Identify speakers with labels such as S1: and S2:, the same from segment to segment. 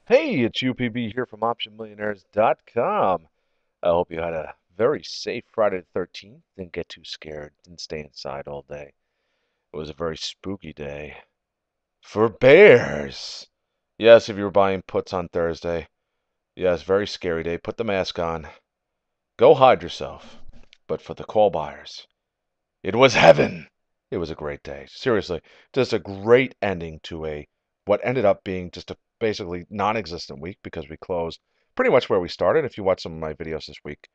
S1: Hey, it's UPB here from OptionMillionaires.com. I hope you had a very safe Friday the 13th. Didn't get too scared. Didn't stay inside all day. It was a very spooky day for bears. Yes, if you were buying puts on Thursday. Yes, very scary day. Put the mask on. Go hide yourself. But for the call buyers, it was heaven. It was a great day. Seriously, just a great ending to a what ended up being just a basically non-existent week because we closed pretty much where we started. If you watched some of my videos this week,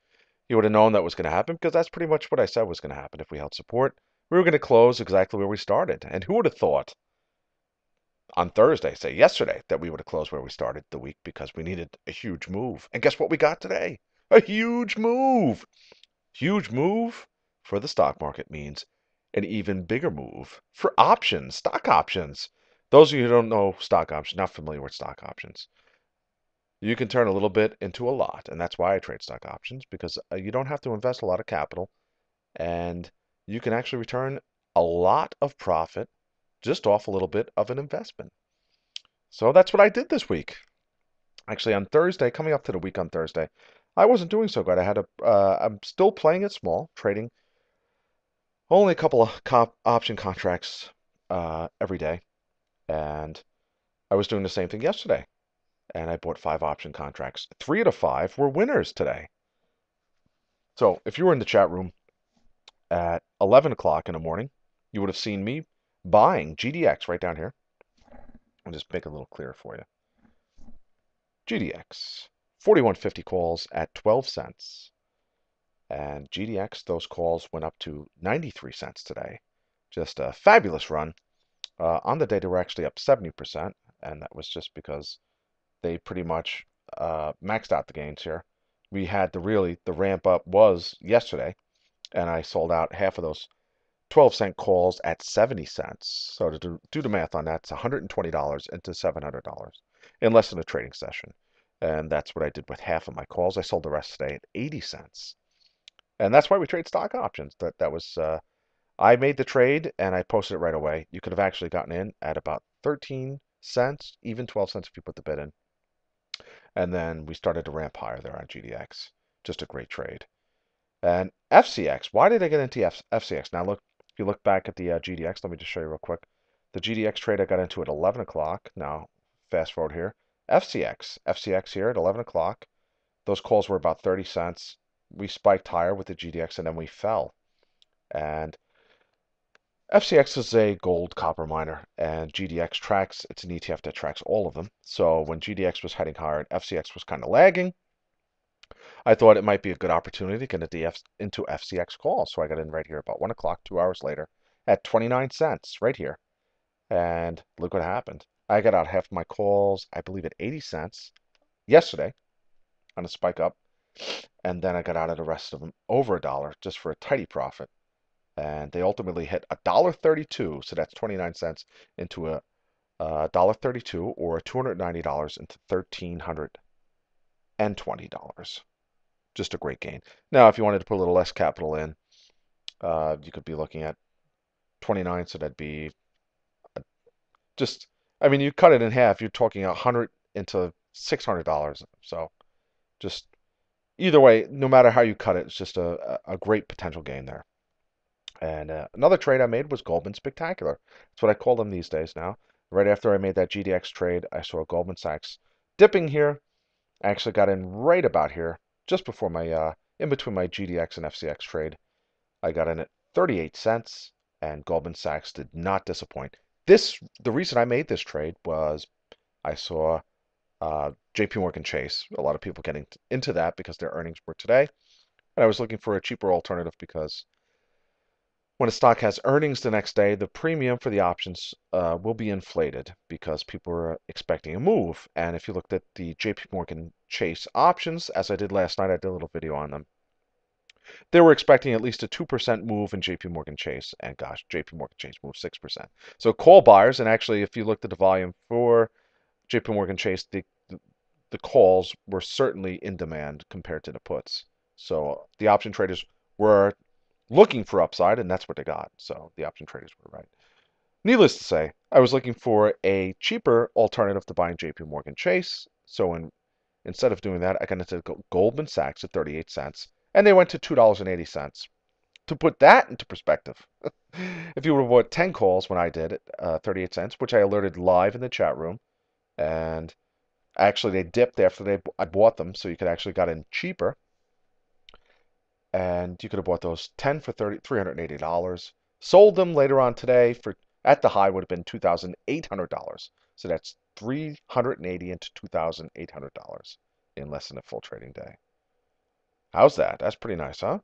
S1: you would have known that was going to happen because that's pretty much what I said was going to happen. If we held support, we were going to close exactly where we started. And who would have thought on Thursday, say yesterday, that we would have closed where we started the week because we needed a huge move. And guess what we got today? A huge move. Huge move for the stock market means an even bigger move for options, stock options. Those of you who don't know stock options, not familiar with stock options, you can turn a little bit into a lot. And that's why I trade stock options because you don't have to invest a lot of capital and you can actually return a lot of profit just off a little bit of an investment. So that's what I did this week. Actually, on Thursday, coming up to the week on Thursday, I wasn't doing so good. I'm still playing it small, trading only a couple of option contracts every day, and I was doing the same thing yesterday, and I bought 5 option contracts. 3 of the 5 were winners today. So if you were in the chat room at 11 o'clock in the morning, you would have seen me buying GDX right down here. I'll just make it a little clearer for you. GDX, 4150 calls at 12 cents. And GDX, those calls went up to 93 cents today. Just a fabulous run. On the day, they were actually up 70%, and that was just because they pretty much maxed out the gains here. We had the ramp up was yesterday, and I sold out half of those 12-cent calls at 70 cents. So to do the math on that, it's $120 into $700 in less than a trading session. And that's what I did with half of my calls. I sold the rest today at 80 cents. And that's why we trade stock options. That was I made the trade and I posted it right away. You could have actually gotten in at about 13 cents, even 12 cents if you put the bid in. And then we started to ramp higher there on GDX. Just a great trade. And FCX, why did I get into FCX? Now look, if you look back at the GDX, let me just show you real quick. The GDX trade I got into at 11 o'clock. Now, fast forward here. FCX here at 11 o'clock. Those calls were about 30 cents. We spiked higher with the GDX and then we fell. And FCX is a gold copper miner, and GDX tracks, it's an ETF that tracks all of them. So when GDX was heading higher and FCX was kind of lagging, I thought it might be a good opportunity to get into FCX calls. So I got in right here about 1 o'clock, 2 hours later, at 29 cents right here. And look what happened. I got out half my calls, I believe at 80 cents yesterday on a spike up. And then I got out of the rest of them over $1 just for a tidy profit. And they ultimately hit $1.32, so that's 29 cents into a $1.32 or $290 into $1,320. Just a great gain. Now, if you wanted to put a little less capital in, you could be looking at 29, so that'd be just, I mean, you cut it in half, you're talking 100 into $600. So just either way, no matter how you cut it, it's just a great potential gain there. And another trade I made was Goldman Spectacular. That's what I call them these days now. Right after I made that GDX trade, I saw Goldman Sachs dipping here. I actually got in right about here, just before my, in between my GDX and FCX trade. I got in at 38 cents, and Goldman Sachs did not disappoint. The reason I made this trade was I saw JP Morgan Chase. A lot of people getting into that because their earnings were today. And I was looking for a cheaper alternative because when a stock has earnings the next day, the premium for the options will be inflated because people are expecting a move. And if you looked at the JP Morgan Chase options, as I did last night, I did a little video on them. They were expecting at least a 2% move in JP Morgan Chase. And gosh, JP Morgan Chase moved 6%. So call buyers, and actually, if you looked at the volume for JP Morgan Chase, the calls were certainly in demand compared to the puts. So the option traders were looking for upside, and that's what they got. So the option traders were right. Needless to say, I was looking for a cheaper alternative to buying JP Morgan Chase. So instead of doing that, I got into Goldman Sachs at 38 cents, and they went to $2.80. To put that into perspective, if you would have bought 10 calls when I did it, 38 cents, which I alerted live in the chat room, and actually they dipped after I bought them, so you could actually got in cheaper, and you could have bought those 10 for $380. Sold them later on today for at the high would have been $2,800. So that's 380 into $2,800 in less than a full trading day. How's that? That's pretty nice, huh?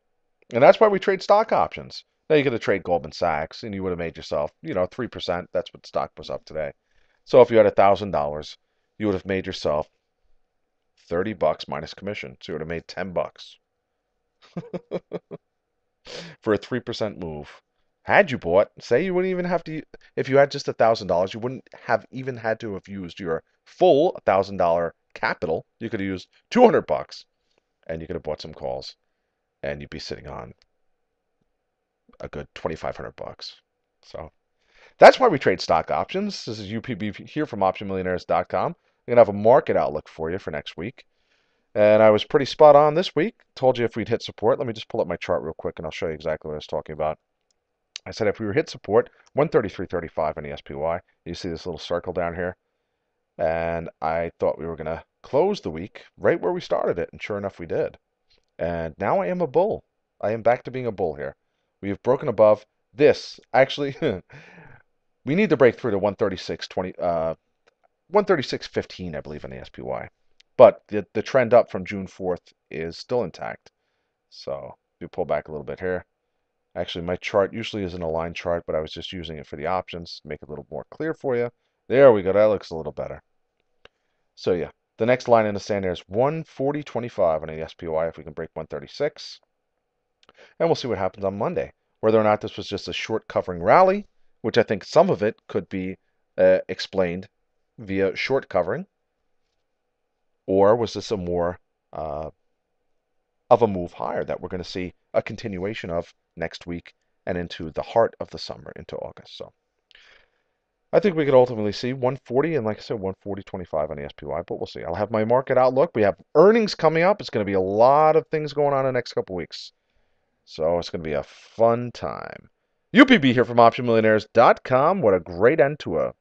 S1: And that's why we trade stock options. Now you could have traded Goldman Sachs and you would have made yourself, 3%. That's what stock was up today. So if you had $1,000, you would have made yourself $30 minus commission. So you would have made $10 for a 3% move. Had you bought, say you wouldn't even have to, if you had just $1,000, you wouldn't have even had to have used your full $1,000 capital. You could have used $200 and you could have bought some calls and you'd be sitting on a good $2,500. So that's why we trade stock options. This is UPB here from OptionMillionaires.com. I'm going to have a market outlook for you for next week. And I was pretty spot on this week. Told you if we'd hit support. Let me just pull up my chart real quick and I'll show you exactly what I was talking about. I said if we were hit support, 133.35 on the SPY. You see this little circle down here? And I thought we were going to close the week right where we started it. And sure enough, we did. And now I am a bull. I am back to being a bull here. We have broken above this. Actually, we need to break through to 136.20, 136.15, I believe, in the SPY. But the trend up from June 4th is still intact. So if you pull back a little bit here. Actually, my chart usually is an aligned chart, but I was just using it for the options to make it a little more clear for you. There we go. That looks a little better. So yeah, the next line in the sand there is 140.25 on the SPY if we can break 136. And we'll see what happens on Monday. Whether or not this was just a short covering rally, which I think some of it could be explained via short covering, or was this a more of a move higher that we're going to see a continuation of next week and into the heart of the summer, into August. So I think we could ultimately see 140 and, like I said, 140.25 on the SPY, but we'll see. I'll have my market outlook. We have earnings coming up. It's going to be a lot of things going on in the next couple weeks. So it's going to be a fun time. UPB here from OptionMillionaires.com. What a great end to a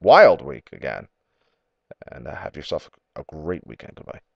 S1: wild week again. And have yourself a great weekend. Goodbye.